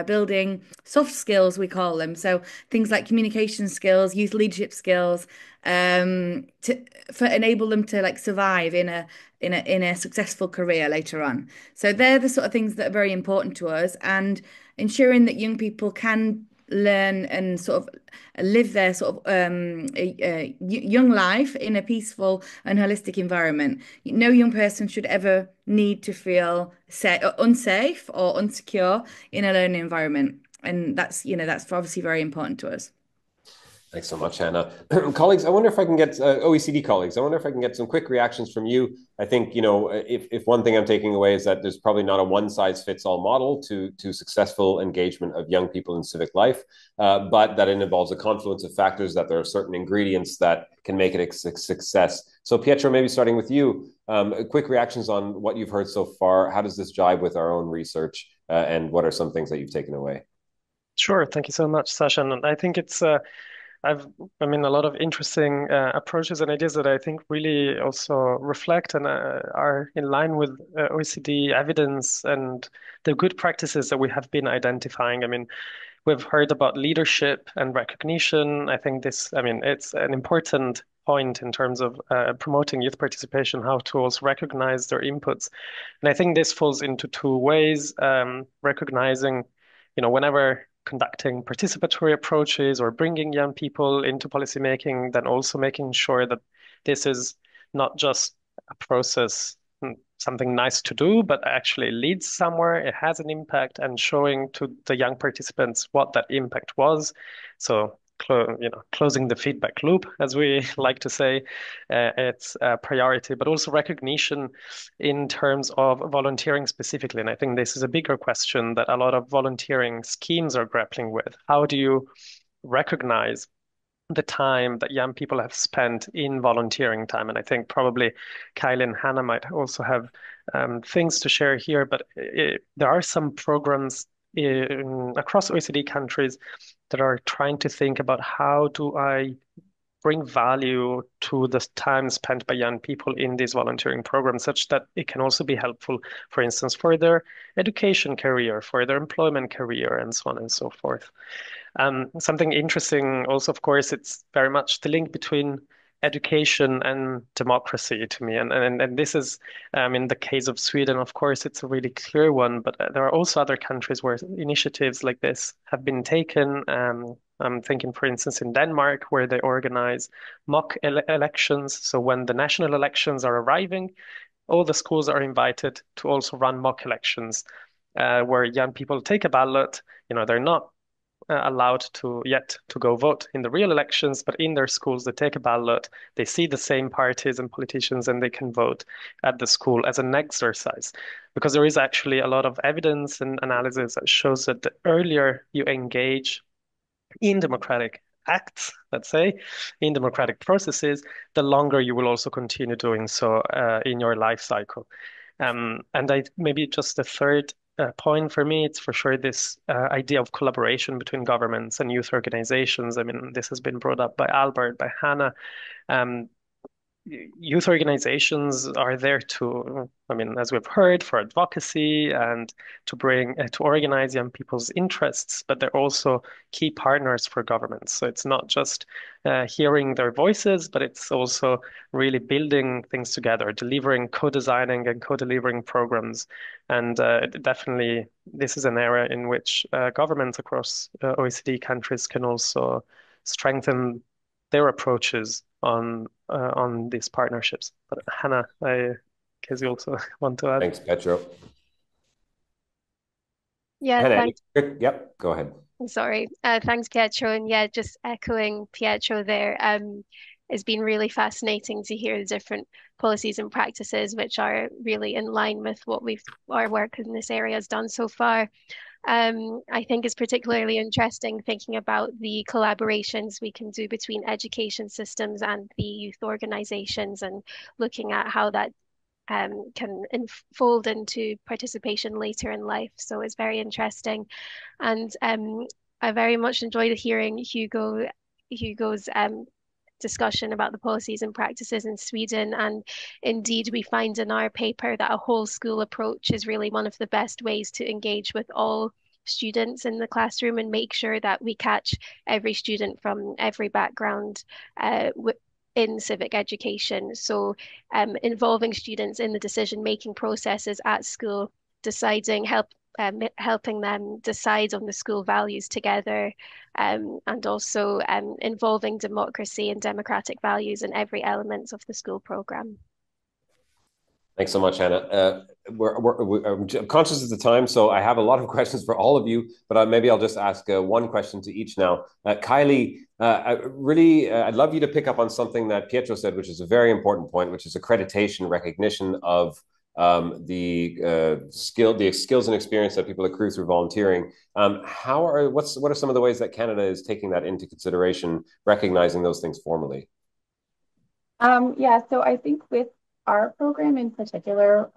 building soft skills, we call them. So things like communication skills, youth leadership skills, for enable them to like survive in a successful career later on. So they're the sort of things that are very important to us, and ensuring that young people can learn and sort of live their sort of young life in a peaceful and holistic environment. No young person should ever need to feel unsafe or insecure in a learning environment. And that's obviously very important to us. Thanks so much, Hannah. Colleagues, I wonder if I can get OECD colleagues. I wonder if I can get some quick reactions from you. I think, if one thing I'm taking away is that there's probably not a one-size-fits-all model to successful engagement of young people in civic life, but that it involves a confluence of factors, that there are certain ingredients that can make it a success. So Pietro, maybe starting with you, quick reactions on what you've heard so far. How does this jibe with our own research, and what are some things that you've taken away? Sure. Thank you so much, Sasha. And I think it's a lot of interesting approaches and ideas that I think really also reflect and are in line with OECD evidence and the good practices that we have been identifying. I mean, we've heard about leadership and recognition. I think it's an important point in terms of promoting youth participation, how to also recognize their inputs. And I think this falls into two ways, recognizing, whenever conducting participatory approaches or bringing young people into policymaking, then also making sure that this is not just a process, something nice to do, but actually leads somewhere, it has an impact, and showing to the young participants what that impact was. So closing the feedback loop, as we like to say, it's a priority, but also recognition in terms of volunteering specifically. And I think this is a bigger question that a lot of volunteering schemes are grappling with. How do you recognize the time that young people have spent in volunteering time? And I think probably Kylie and Hannah might also have things to share here, but there are some programs across OECD countries that are trying to think about how do I bring value to the time spent by young people in these volunteering programs, such that it can also be helpful, for instance, for their education career, for their employment career, and so on and so forth. Something interesting also, of course, it's very much the link between education and democracy to me. And this is, in the case of Sweden, of course, it's a really clear one, but there are also other countries where initiatives like this have been taken. I'm thinking, for instance, in Denmark, where they organize mock elections. So when the national elections are arriving, all the schools are invited to also run mock elections, where young people take a ballot. They're not allowed to go vote in the real elections, but in their schools, they take a ballot, they see the same parties and politicians, and they can vote at the school as an exercise. Because there is actually a lot of evidence and analysis that shows that the earlier you engage in democratic acts, let's say, in democratic processes, the longer you will also continue doing so in your life cycle. And maybe just the third point for me, it's for sure this idea of collaboration between governments and youth organizations. I mean, this has been brought up by Albert, by Hannah. Youth organizations are there to, as we've heard, for advocacy and to organize young people's interests, but they're also key partners for governments. So it's not just hearing their voices, but it's also really building things together, delivering, co-designing and co-delivering programs. And definitely, this is an area in which governments across OECD countries can also strengthen their approaches on these partnerships. But Hannah, guess you also want to add. Thanks, Pietro. Yeah, Hannah, thanks. Yep, go ahead. Sorry. Thanks, Pietro. And yeah, just echoing Pietro there. It's been really fascinating to hear the different policies and practices which are really in line with what our work in this area has done so far. I think it's particularly interesting thinking about the collaborations we can do between education systems and the youth organizations, and looking at how that can fold into participation later in life. So it's very interesting. And I very much enjoyed hearing Hugo's discussion about the policies and practices in Sweden. And indeed, we find in our paper that a whole school approach is really one of the best ways to engage with all students in the classroom and make sure that we catch every student from every background in civic education. So involving students in the decision-making processes at school, helping them decide on the school values together, and also involving democracy and democratic values in every element of the school program. Thanks so much, Hannah. I'm conscious of the time, so I have a lot of questions for all of you, but maybe I'll just ask one question to each now. Kylie, I'd love you to pick up on something that Pietro said, which is a very important point, which is accreditation, recognition of the skills and experience that people accrue through volunteering. What are some of the ways that Canada is taking that into consideration, recognizing those things formally? Yeah, so I think with our program in particular,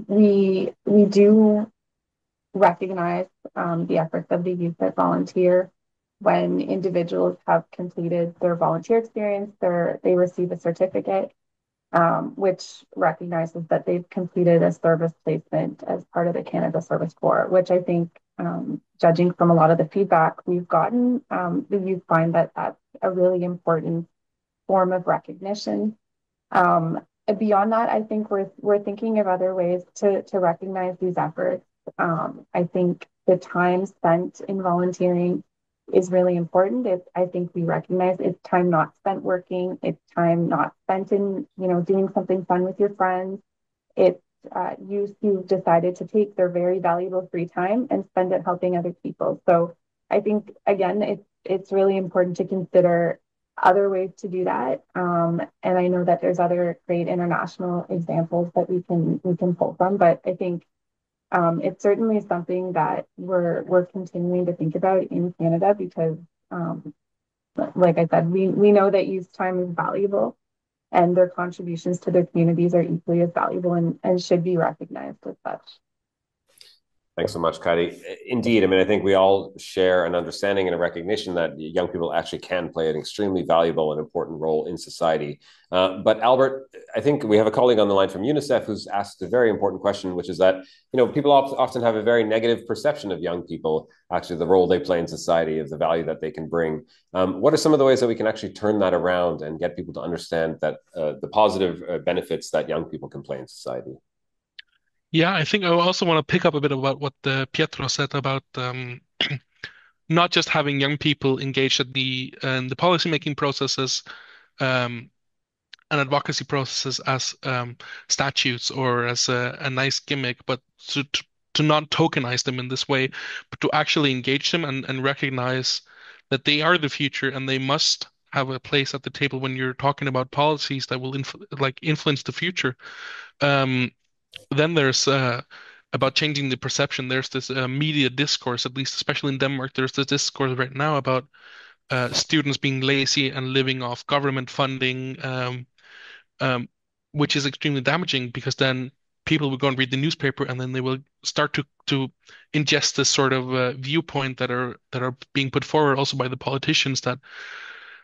we do recognize the efforts of the youth that volunteer. When individuals have completed their volunteer experience, they receive a certificate, which recognizes that they've completed a service placement as part of the Canada Service Corps, which I think, judging from a lot of the feedback we've gotten, the youth find that that's a really important form of recognition. Beyond that, I think we're thinking of other ways to recognize these efforts. I think the time spent in volunteering is really important. I think we recognize it's time not spent working. It's time not spent in, doing something fun with your friends. It's youth who decided to take their very valuable free time and spend it helping other people. So I think, again, it's really important to consider other ways to do that. And I know that there's other great international examples that we can pull from, but I think it's certainly something that we're continuing to think about in Canada because, like I said, we know that youth time is valuable and their contributions to their communities are equally as valuable and should be recognized as such. Thanks so much, Kylie. Indeed, I think we all share an understanding and a recognition that young people actually can play an extremely valuable and important role in society. But Albert, I think we have a colleague on the line from UNICEF who's asked a very important question, which is that, people often have a very negative perception of young people, actually the role they play in society, of the value that they can bring. What are some of the ways that we can actually turn that around and get people to understand that the positive benefits that young people can play in society? Yeah, I think I also want to pick up a bit about what Pietro said about not just having young people engaged in the policymaking processes and advocacy processes as statutes or as a nice gimmick, but to not tokenize them in this way, but to actually engage them and recognize that they are the future and they must have a place at the table when you're talking about policies that will influence the future. Then there's about changing the perception. There's this media discourse, at least especially in Denmark, there's this discourse right now about students being lazy and living off government funding, which is extremely damaging because then people will go and read the newspaper and then they will start to ingest this sort of viewpoint that are being put forward also by the politicians, that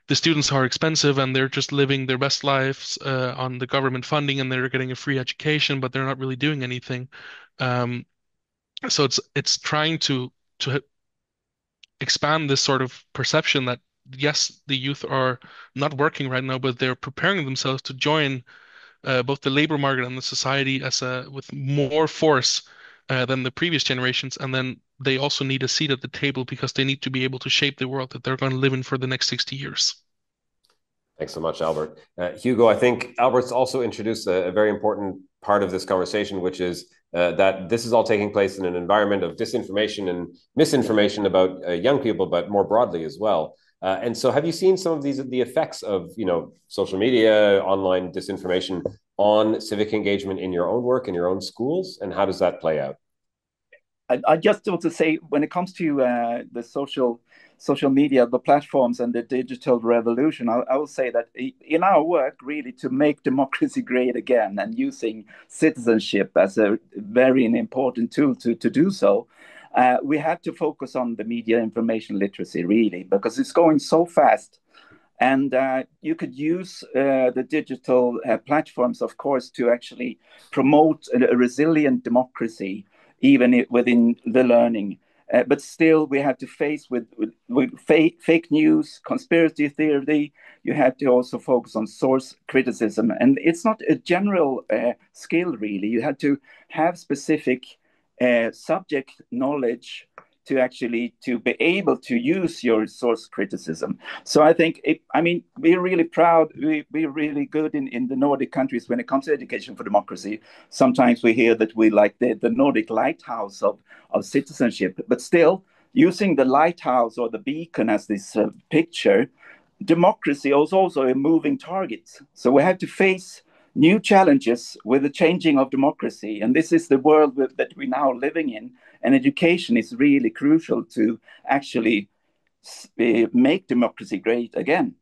the students are expensive and they're just living their best lives on the government funding and they're getting a free education, but they're not really doing anything. So it's trying to expand this sort of perception that yes, the youth are not working right now, but they're preparing themselves to join both the labor market and the society with more force than the previous generations, and then they also need a seat at the table because they need to be able to shape the world that they're going to live in for the next 60 years. Thanks so much, Albert. Hugo, I think Albert's also introduced a very important part of this conversation, which is that this is all taking place in an environment of disinformation and misinformation about young people, but more broadly as well. And so have you seen some of the effects of, social media, online disinformation on civic engagement in your own work, in your own schools? And how does that play out? I just want to say, when it comes to the social media, the platforms and the digital revolution, I will say that in our work, really, to make democracy great again and using citizenship as a very important tool to do so, we have to focus on the media information literacy, really, because it's going so fast. And you could use the digital platforms, of course, to actually promote a resilient democracy, even within the learning. But still, we have to face with fake news, conspiracy theory. You have to also focus on source criticism. And it's not a general skill, really. You have to have specific subject knowledge to actually to be able to use your source criticism. So I think, we're really proud. We're really good in the Nordic countries when it comes to education for democracy. Sometimes we hear that we like the Nordic lighthouse of citizenship, but still using the lighthouse or the beacon as this picture, democracy is also a moving target. So we have to face new challenges with the changing of democracy. And this is the world that we're now living in. And education is really crucial to actually make democracy great again.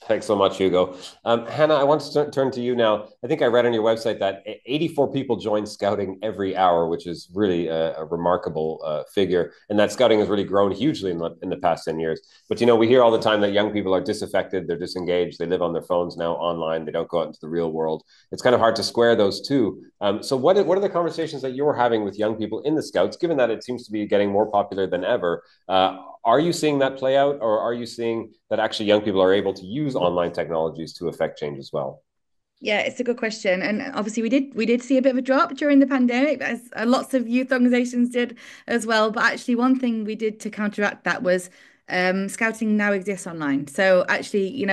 Thanks so much, Hugo. Hannah, I want to turn to you now. I think I read on your website that 84 people join Scouting every hour, which is really a remarkable figure. And that Scouting has really grown hugely in the past 10 years. But, we hear all the time that young people are disaffected, they're disengaged, they live on their phones now online, they don't go out into the real world. It's kind of hard to square those two. So what are the conversations that you're having with young people in the Scouts, given that it seems to be getting more popular than ever? Are you seeing that play out, or are you seeing that actually young people are able to use online technologies to affect change as well? Yeah, it's a good question. And obviously we did see a bit of a drop during the pandemic, as lots of youth organizations did as well. But actually one thing we did to counteract that was Scouting now exists online. So actually,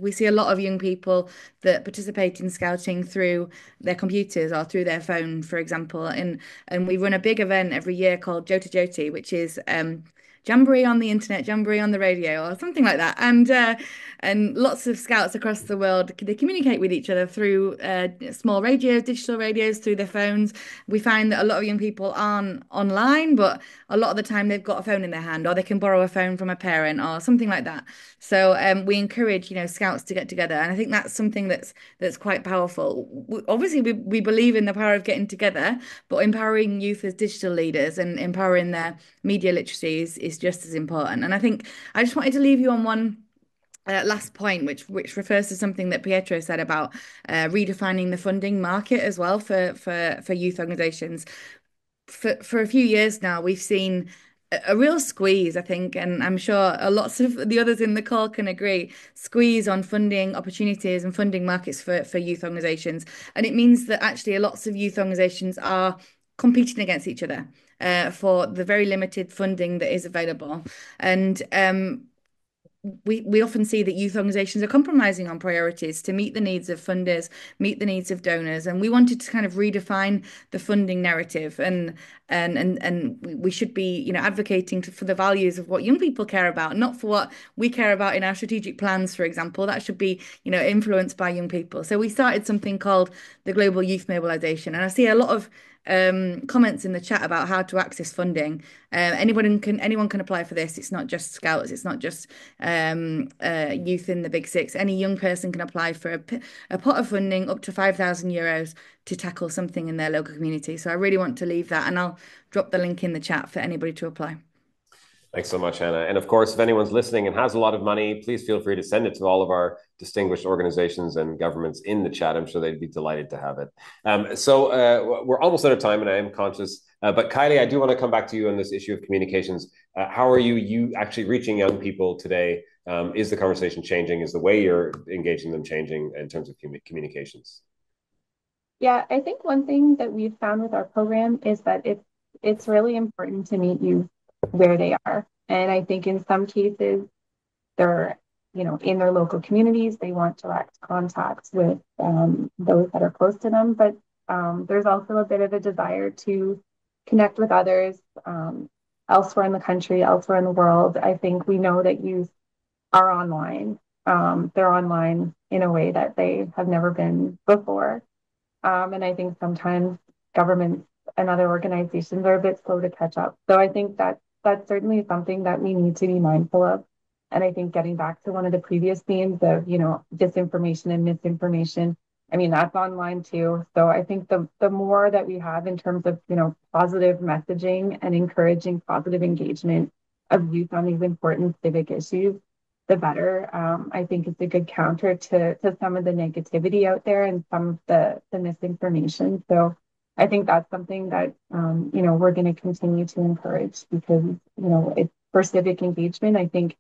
we see a lot of young people that participate in Scouting through their computers or through their phone, for example. And we run a big event every year called Jota Joti, which is Jamboree on the internet, Jamboree on the radio, or something like that. And lots of Scouts across the world, they communicate with each other through small radios, digital radios, through their phones. We find that a lot of young people aren't online, but a lot of the time they've got a phone in their hand, or they can borrow a phone from a parent or something like that. So we encourage, Scouts to get together. And I think that's something that's quite powerful. Obviously, we believe in the power of getting together, but empowering youth as digital leaders and empowering their media literacy is just as important. And I think I just wanted to leave you on one last point, which refers to something that Pietro said about redefining the funding market as well for youth organizations. For a few years now, we've seen a real squeeze, I think, and I'm sure lots of the others in the call can agree, squeeze on funding opportunities and funding markets for youth organizations. And it means that actually lots of youth organizations are competing against each other for the very limited funding that is available. And we often see that youth organizations are compromising on priorities to meet the needs of funders, meet the needs of donors. And we wanted to kind of redefine the funding narrative, and we should be, advocating for the values of what young people care about, not for what we care about in our strategic plans, for example. That should be, influenced by young people. So we started something called the Global Youth Mobilization. And I see a lot of comments in the chat about how to access funding. Anyone can apply for this. It's not just Scouts. It's not just youth in the Big Six. Any young person can apply for a pot of funding up to €5,000 to tackle something in their local community. So I really want to leave that, and I'll drop the link in the chat for anybody to apply. Thanks so much, Hannah. And of course, if anyone's listening and has a lot of money, please feel free to send it to all of our distinguished organizations and governments in the chat. I'm sure they'd be delighted to have it. So we're almost out of time, and I am conscious. But Kylie, I do want to come back to you on this issue of communications. How are you actually reaching young people today? Is the conversation changing? Is the way you're engaging them changing in terms of communications? Yeah, I think one thing that we've found with our program is that it's really important to meet youth where they are. And I think in some cases, they're, in their local communities, they want direct contact with those that are close to them. But there's also a bit of a desire to connect with others elsewhere in the country, elsewhere in the world. I think we know that youth are online. They're online in a way that they have never been before. And I think sometimes governments and other organizations are a bit slow to catch up. So I think that's certainly something that we need to be mindful of. And I think getting back to one of the previous themes of, disinformation and misinformation, that's online too. So I think the more that we have in terms of, positive messaging and encouraging positive engagement of youth on these important civic issues, the better. I think it's a good counter to some of the negativity out there and some of the misinformation. So I think that's something that we're going to continue to encourage because it's for civic engagement. I think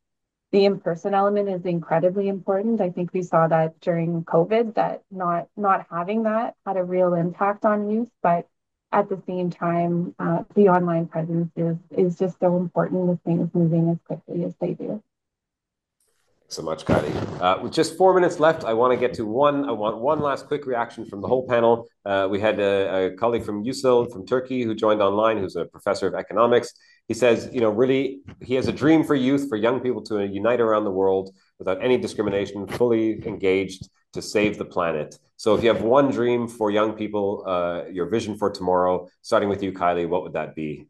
the in-person element is incredibly important. I think we saw that during COVID that not having that had a real impact on youth, but at the same time, the online presence is just so important with things moving as quickly as they do. So much, Kylie. With just 4 minutes left, I want to get to I want one last quick reaction from the whole panel. We had a colleague from USIL from Turkey who joined online, who's a professor of economics. He says, really, he has a dream for youth, for young people to unite around the world without any discrimination, fully engaged to save the planet. So if you have one dream for young people, your vision for tomorrow, starting with you, Kylie, what would that be?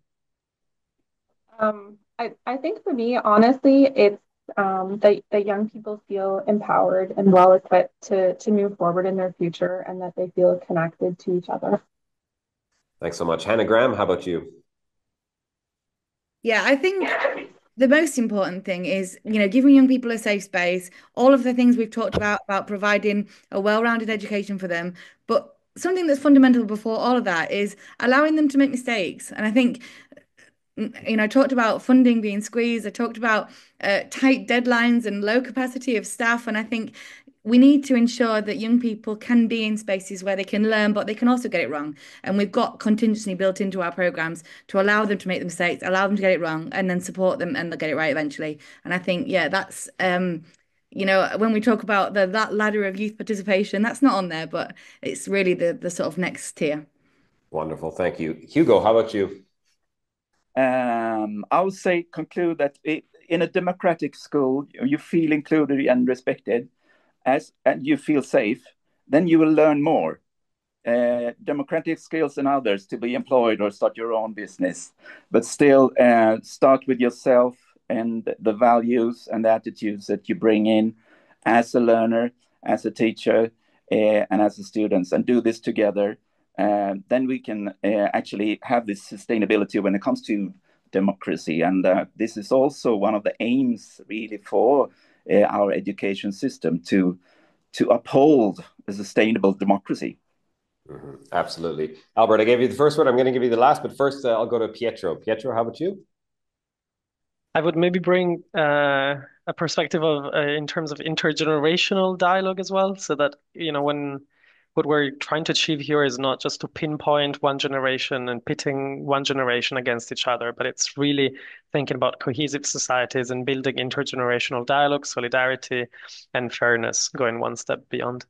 I think for me, honestly, it's that young people feel empowered and well equipped to move forward in their future and that they feel connected to each other. Thanks so much. Hannah Graham, how about you? Yeah, I think the most important thing is, giving young people a safe space, all of the things we've talked about providing a well-rounded education for them. But something that's fundamental before all of that is allowing them to make mistakes. And I think I talked about funding being squeezed. I talked about tight deadlines and low capacity of staff. And I think we need to ensure that young people can be in spaces where they can learn, but they can also get it wrong. And we've got contingency built into our programs to allow them to make the mistakes, allow them to get it wrong, and then support them and they'll get it right eventually. And I think, yeah, that's when we talk about that ladder of youth participation, that's not on there, but it's really the sort of next tier. Wonderful. Thank you. Hugo, how about you? I would say conclude that in a democratic school, you feel included and respected, and you feel safe, then you will learn more. Democratic skills and others to be employed or start your own business, but still start with yourself and the values and the attitudes that you bring in as a learner, as a teacher, and as a student, and do this together. Then we can actually have this sustainability when it comes to democracy. And this is also one of the aims really for our education system to uphold a sustainable democracy. Mm-hmm. Absolutely. Albert, I gave you the first word. I'm going to give you the last, but first I'll go to Pietro. Pietro, how about you? I would maybe bring a perspective of in terms of intergenerational dialogue as well, so that when what we're trying to achieve here is not just to pinpoint one generation and pitting one generation against each other, but it's really thinking about cohesive societies and building intergenerational dialogue, solidarity, and fairness, going one step beyond.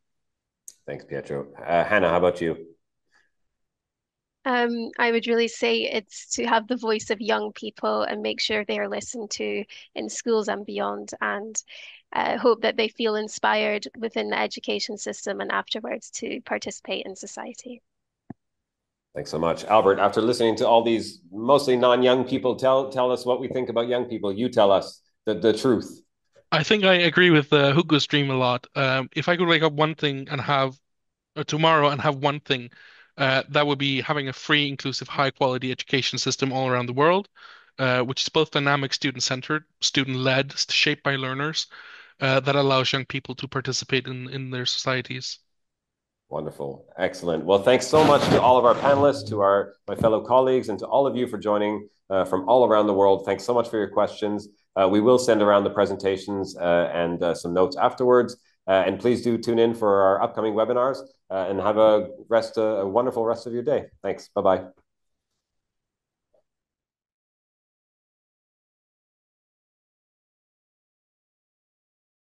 Thanks, Pietro. Hannah, how about you? I would really say it's to have the voice of young people and make sure they are listened to in schools and beyond, and hope that they feel inspired within the education system and afterwards to participate in society. Thanks so much. Albert, after listening to all these mostly non-young people, tell us what we think about young people. You tell us the truth. I think I agree with Hugo's dream a lot. If I could wake up one thing and have tomorrow and have one thing, that would be having a free, inclusive, high-quality education system all around the world, which is both dynamic, student-centered, student-led, shaped by learners, that allows young people to participate in their societies. Wonderful. Excellent. Well, thanks so much to all of our panelists, to my fellow colleagues, and to all of you for joining from all around the world. Thanks so much for your questions. We will send around the presentations and some notes afterwards. And please do tune in for our upcoming webinars and have a wonderful rest of your day. Thanks. Bye-bye.